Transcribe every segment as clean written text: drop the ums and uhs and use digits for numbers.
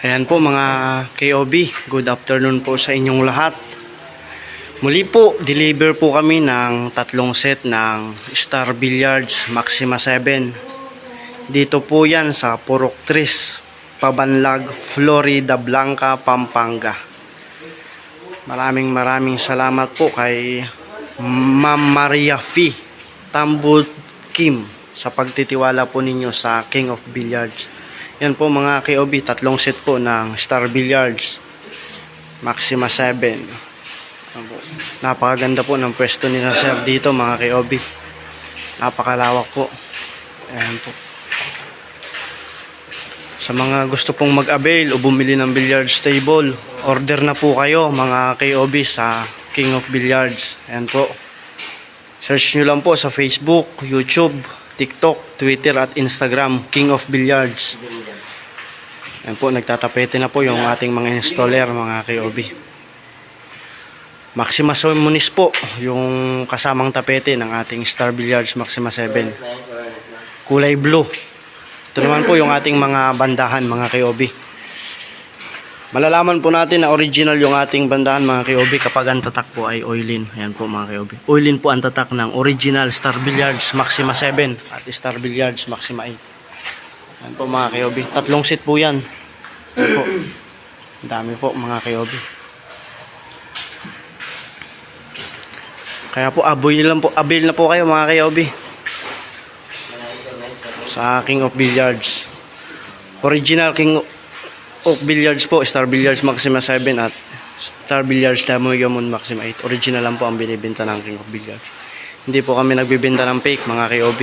Ayan po mga KOB, good afternoon po sa inyong lahat. Muli po, deliver po kami ng 3 set ng Star Billiards Maxima 7. Dito po yan sa Purok Tris, Pabanlag, Florida Blanca, Pampanga. Maraming salamat po kay Ma'am Maria Fee Tambul Kim sa pagtitiwala po ninyo sa King of Billiards. Yan po mga KOB, 3 set po ng Star Billiards Maxima 7. Napakaganda po ng pwesto nila sir dito mga KOB. Napakalawak po. Ayan po. Sa mga gusto pong mag-avail o bumili ng billiards table, order na po kayo mga KOB sa King of Billiards. Ayan po. Search nyo lang po sa Facebook, YouTube, TikTok, Twitter at Instagram, King of Billiards. Ayan po, nagtatapete na po yung ating mga installer, mga KOB. Maxima Munis po, yung kasamang tapete ng ating Star Billiards Maxima 7. Kulay blue. Ito naman po yung ating mga bandahan, mga KOB. Malalaman po natin na original yung ating bandahan, mga KOB, kapag ang tatak po ay oilin. Ayan po mga KOB. Oilin po ang tatak ng original Star Billiards Maxima 7 at Star Billiards Maxima 8. Ayan po mga KOB. 3 set po yan. Ayan po. Ang dami po mga KOB. Kaya po avail na po kayo mga KOB sa King of Billiards. Original King of Billiards po, Star Billiards Maxima 7 at Star Billiards Diamond Maxima 8. Original lang po ang binibenta ng King of Billiards. Hindi po kami nagbibenta ng fake mga KOB.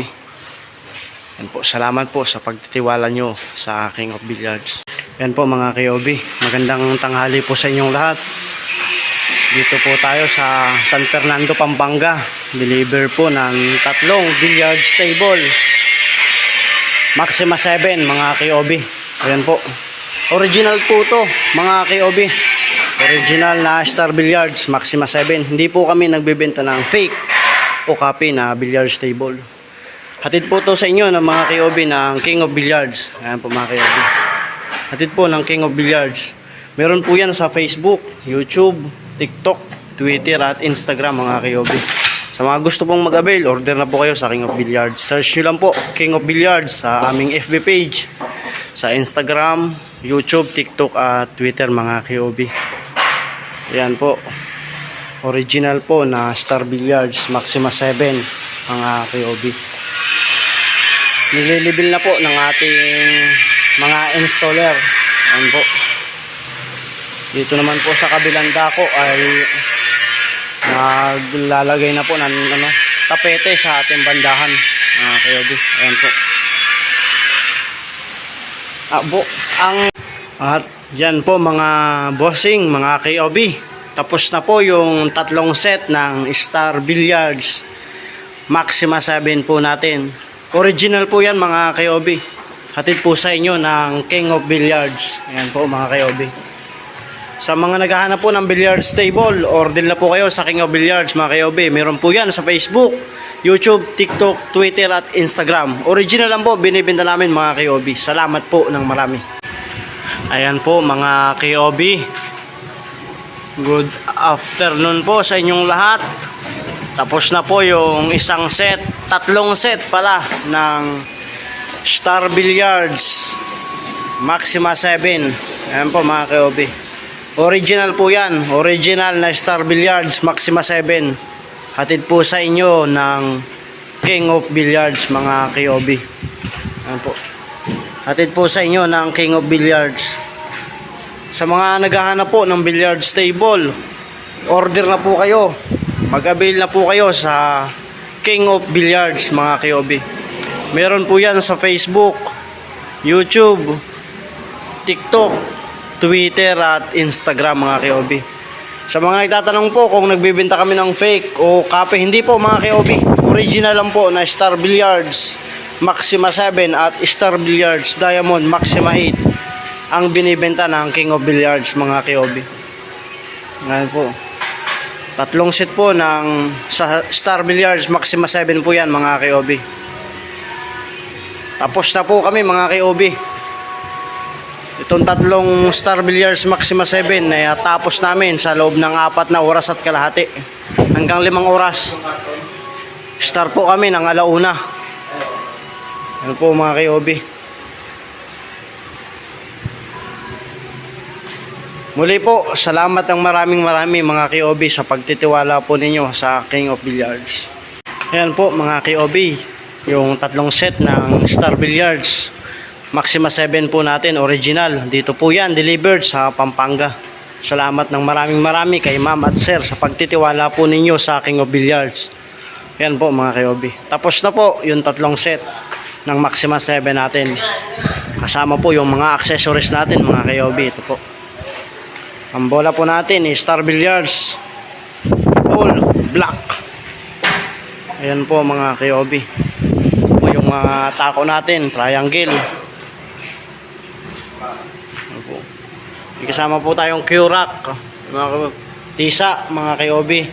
Yan po, salamat po sa pagtitiwala nyo sa King of Billiards. Yan po mga KOB, magandang tanghali po sa inyong lahat. Dito po tayo sa San Fernando, Pampanga. Deliver po ng 3 billiards table Maxima 7 mga KOB. Ayan po. Original po to mga KOB. Original na Star Billiards Maxima 7. Hindi po kami nagbebenta ng fake o copy na billiards table. Hatid po to sa inyo ng mga KOB ng King of Billiards. Ayan po mga KOB. Hatid po ng King of Billiards. Meron po yan sa Facebook, YouTube, TikTok, Twitter at Instagram mga KOB. Sa mga gusto pong mag-avail, order na po kayo sa King of Billiards. Search nyo lang po King of Billiards sa aming FB page, sa Instagram, YouTube, TikTok at Twitter mga KOB. Ayan po. Original po na Star Billiards Maxima 7 mga KOB. Nililibil na po ng ating mga installer. Ayan po. Dito naman po sa kabilang dako ay naglalagay na po ng tapete sa ating bandahan mga KOB. Ayan po. At yan po mga bossing, mga KOB. Tapos na po yung 3 set ng Star Billiards Maxima 7 po natin. Original po yan mga KOB. Hatid po sa inyo ng King of Billiards. Ayan po mga KOB. Sa mga naghahanap po ng billiards table, order na po kayo sa King of Billiards mga KOB. Meron po yan sa Facebook, YouTube, TikTok, Twitter at Instagram. Original lang po binibenta namin mga KOB. Salamat po ng marami. Ayan po mga KOB. Good afternoon po sa inyong lahat. Tapos na po yung isang set, 3 set pala ng Star Billiards Maxima 7. Ayan po mga KOB. Original po yan. Original na Star Billiards Maxima 7. Hatid po sa inyo ng King of Billiards mga KOB. Ayan po. Hatid po sa inyo ng King of Billiards. Sa mga naghahanap po ng billiards table, order na po kayo. Mag-avail na po kayo sa King of Billiards mga KOB. Meron po yan sa Facebook, YouTube, TikTok, Twitter at Instagram mga KOB. Sa mga nagtatanong po kung nagbibenta kami ng fake o copy, hindi po mga KOB. Original lang po na Star Billiards Maxima 7 at Star Billiards Diamond Maxima 8 ang binibenta ng King of Billiards mga KOB. Ngayon po. 3 set po ng Star Billiards Maxima 7 po yan mga KOB. Tapos na po kami mga KOB. Itong tatlong Star Billiards Maxima 7 ay tapos namin sa loob ng 4 na oras at kalahati. Hanggang 5 oras. Start po kami ng 1:00. Ano po mga kayobi. Muli po, salamat ng maraming mga kayobi sa pagtitiwala po ninyo sa King of Billiards. Ayan po mga kayobi, yung tatlong set ng Star Billiards Maxima 7 po natin, original. Dito po yan, delivered sa Pampanga. Salamat ng maraming kay ma'am at sir sa pagtitiwala po ninyo sa King of Billiards. Ayan po mga kayobi. Tapos na po yung tatlong set ng Maxima 7 natin. Kasama po yung mga accessories natin mga kayobi. Ito po. Ang bola po natin is Star Billiards all black. Ayan po mga kayobi. Ito po yung mga tako natin, triangle. May kasama po tayong Q-Rack, mga tisa, mga kayobi.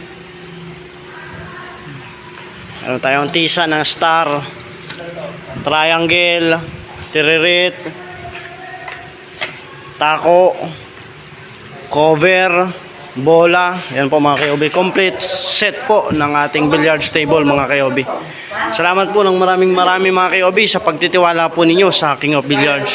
Meron tayong tisa ng star, triangle, tiririt, tako, cover, bola. Yan po mga kayobi. Complete set po ng ating billiards table mga kayobi. Salamat po ng maraming mga kayobi sa pagtitiwala po ninyo sa King of Billiards.